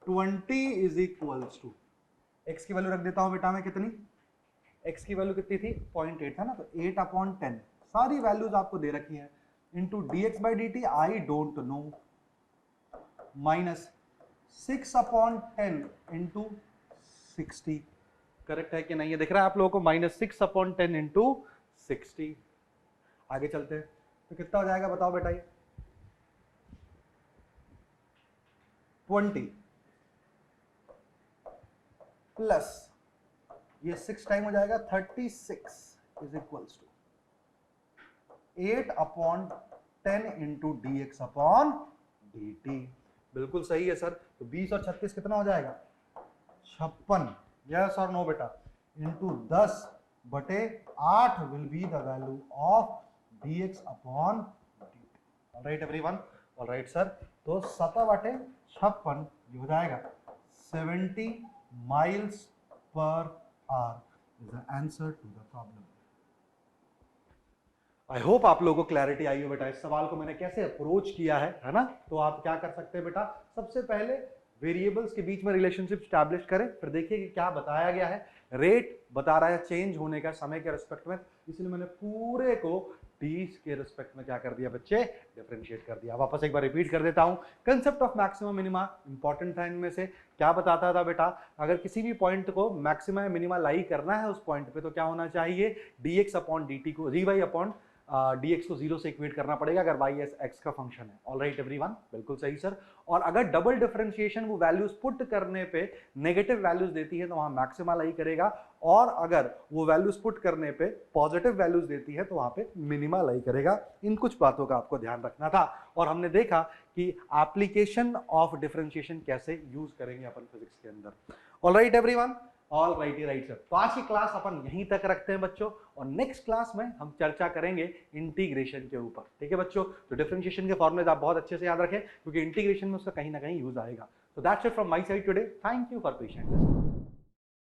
20 इज इक्वल्स टू, x की वैल्यू रख देता हूं बेटा मैं, कितनी? x की वैल्यू कितनी थी? 0.8 था ना, तो 8 अपॉन 10 सारी वैल्यूज आपको दे रखी हैं, into dx by dt I don't know, minus 6 upon 10 into 60। Correct है कि नहीं? ये दिख रहा है आप लोगों को, -6 अपॉन 10 इंटू 60। आगे चलते हैं, तो कितना हो जाएगा बताओ बेटा? ये 20 प्लस ये 6 टाइम हो जाएगा 36 is equals to 8 upon 10 into dx upon dt। बिल्कुल सही है सर। तो 20 और 36 कितना हो जाएगा? 56। यस और नो बेटा? इंटू 10 बटे 8 will be the value of dx upon dt। Alright everyone? Alright sir. तो 7 बटे 56 ये हो जाएगा 70 miles per hour is the answer to the problem. I hope आप लोगों को क्लैरिटी आई हो बेटा, इस सवाल को मैंने कैसे अप्रोच किया है ना। तो आप क्या कर सकते हैं बेटा, सबसे पहले वेरिएबल्स के बीच में रिलेशनशिप स्टैब्लिश करें, फिर देखिए कि क्या बताया गया है, रेट बता रहा है चेंज होने का समय के रिस्पेक्ट में, इसलिए मैंने पूरे को ds के रिस्पेक्ट में क्या कर दिया बच्चे, डिफरेंशिएट कर दिया। वापस एक बार रिपीट कर देता हूं, concept of maximum minima important था। इनमें से क्या बताता था बेटा, अगर किसी भी पॉइंट को मैक्सिमा या मिनिमा लाई करना है उस पॉइंट पे तो क्या होना चाहिए, dx अपॉन dt को dy अपॉन dx को 0 से इक्वेट करना पड़ेगा अगर y x का फंक्शन है। ऑल राइट एवरीवन, बिल्कुल सही सर। और अगर डबल डिफरेंशिएशन वो वैल्यूज पुट करने पे नेगेटिव वैल्यूज देती है तो वहां मैक्सिमा लाई करेगा, और अगर वो वैल्यूज पुट करने पे पॉजिटिव वैल्यूज देती है तो वहां पे मिनिमा लाई करेगा। इन कुछ बातों का आपको ध्यान रखना था, और हमने देखा कि एप्लीकेशन ऑफ डिफरेंशिएशन कैसे यूज करेंगे अपन फिजिक्स के अंदर। All right everyone, all righty right sir. तो आज की क्लास अपन यहीं तक रखते हैं बच्चों, और नेक्स्ट क्लास में हम चर्चा करेंगे इंटीग्रेशन के ऊपर। ठीक है बच्चों, तो डिफरेंशिएशन के फॉर्मूलेज आप बहुत अच्छे से याद रखें क्योंकि इंटीग्रेशन में उसका कहीं ना कहीं यूज आएगा। So that's it from my side today. Thank you for patiently listening.